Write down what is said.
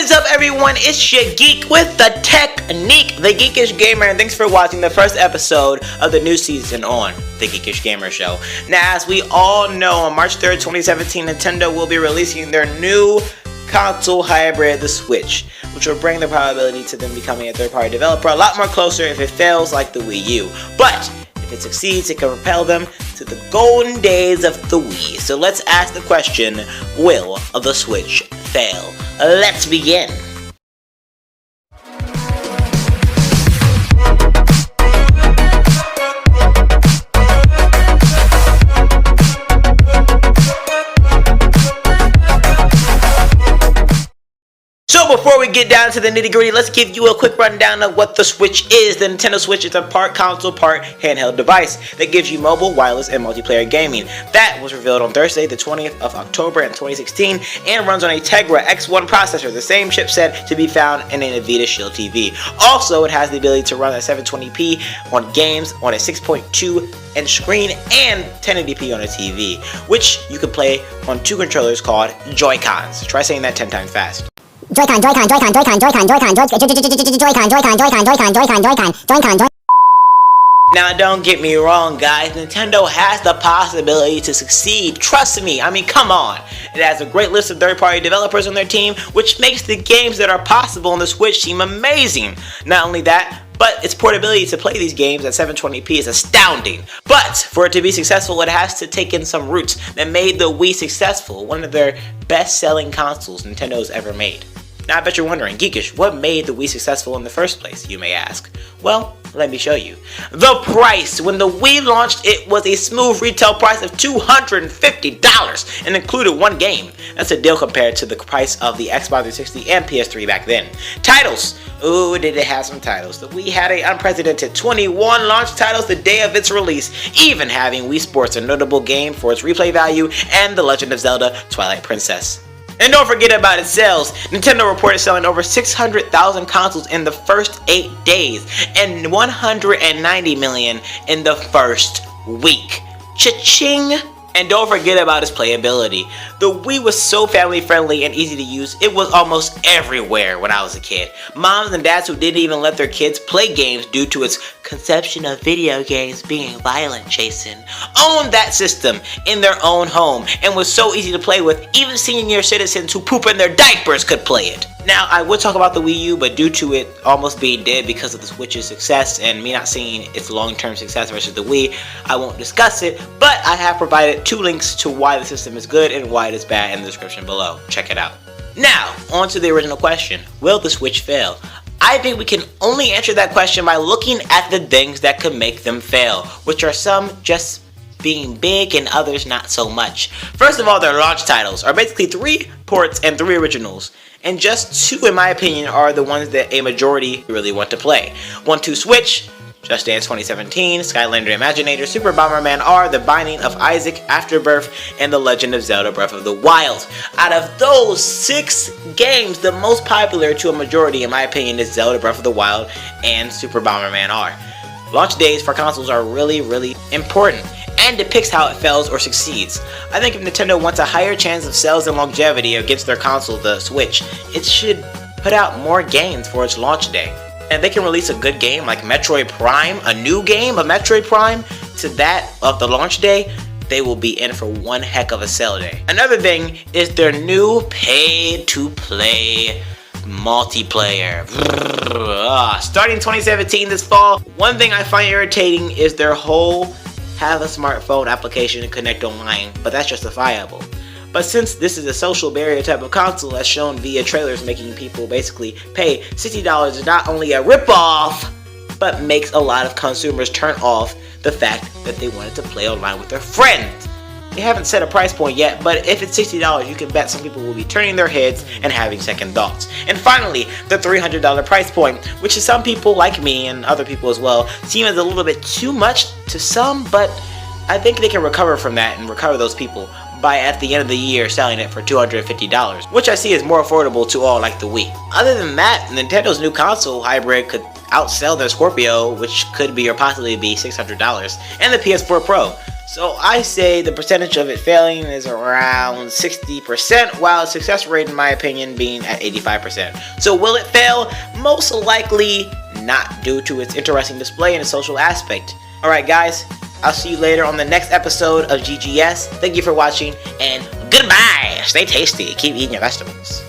is up, everyone? It's your geek with the technique, the Geekish Gamer, and thanks for watching the first episode of the new season on the Geekish Gamer Show. Now, as we all know, on March 3rd, 2017, Nintendo will be releasing their new console hybrid, the Switch, which will bring the probability to them becoming a third-party developer a lot more closer if it fails like the Wii U. But if it succeeds, it can propel them to the golden days of the Wii. So let's ask the question, will the Switch fail? Let's begin. So before we get down to the nitty-gritty, let's give you a quick rundown of what the Switch is. The Nintendo Switch is a part console, part handheld device that gives you mobile, wireless, and multiplayer gaming. That was revealed on Thursday, the 20th of October in 2016, and runs on a Tegra X1 processor, the same chipset to be found in a Nvidia Shield TV. Also, it has the ability to run at 720p on games on a 6.2-inch screen and 1080p on a TV, which you can play on two controllers called Joy-Cons. Try saying that 10 times fast. Joy-Con. Now, don't get me wrong, guys. Nintendo has the possibility to succeed. Trust me. I mean, come on. It has a great list of third-party developers on their team, which makes the games that are possible on the Switch seem amazing. Not only that, but its portability to play these games at 720p is astounding. But for it to be successful, it has to take in some roots that made the Wii successful, one of their best-selling consoles Nintendo's ever made. Now I bet you're wondering, Geekish, what made the Wii successful in the first place, you may ask? Well, let me show you. The price! When the Wii launched, it was a smooth retail price of $250 and included one game. That's a deal compared to the price of the Xbox 360 and PS3 back then. Titles! Ooh, did it have some titles. The Wii had an unprecedented 21 launch titles the day of its release, even having Wii Sports, a notable game for its replay value, and The Legend of Zelda Twilight Princess. And don't forget about its sales. Nintendo reported selling over 600,000 consoles in the first 8 days and 190 million in the first week. Cha-ching! And don't forget about its playability. The Wii was so family friendly and easy to use, it was almost everywhere when I was a kid. Moms and dads who didn't even let their kids play games due to its conception of video games being violent, Jason, owned that system in their own home and was so easy to play with, even senior citizens who poop in their diapers could play it. Now, I would talk about the Wii U, but due to it almost being dead because of the Switch's success and me not seeing its long-term success versus the Wii, I won't discuss it, but I have provided 2 links to why the system is good and why it is bad in the description below. Check it out. Now, on to the original question. Will the Switch fail? I think we can only answer that question by looking at the things that could make them fail, which are some just being big and others not so much. First of all, their launch titles are basically 3 ports and 3 originals. And just 2, in my opinion, are the ones that a majority really want to play. 1-2 Switch, Just Dance 2017, Skylander Imaginator, Super Bomberman R, The Binding of Isaac, Afterbirth, and The Legend of Zelda Breath of the Wild. Out of those 6 games, the most popular to a majority, in my opinion, is Zelda Breath of the Wild and Super Bomberman R. Launch days for consoles are really important and depicts how it fails or succeeds. I think if Nintendo wants a higher chance of sales and longevity against their console, the Switch, it should put out more games for its launch day. And they can release a good game like Metroid Prime, a new game of Metroid Prime, to that of the launch day, they will be in for one heck of a sale day. Another thing is their new pay-to-play multiplayer. Starting 2017 this fall, one thing I find irritating is their whole have a smartphone application and connect online, but that's justifiable. But since this is a social barrier type of console, as shown via trailers making people basically pay $60, is not only a ripoff, but makes a lot of consumers turn off the fact that they wanted to play online with their friends. They haven't set a price point yet, but if it's $60, you can bet some people will be turning their heads and having second thoughts. And finally, the $300 price point, which is some people like me and other people as well, seem as a little bit too much to some, but I think they can recover from that and recover those people by at the end of the year selling it for $250, which I see as more affordable to all like the Wii. Other than that, Nintendo's new console hybrid could outsell their Scorpio, which could be or possibly be $600, and the PS4 Pro. So I say the percentage of it failing is around 60%, while the success rate, in my opinion, being at 85%. So will it fail? Most likely not, due to its interesting display and its social aspect. Alright guys, I'll see you later on the next episode of GGS. Thank you for watching, and goodbye! Stay tasty, keep eating your vegetables.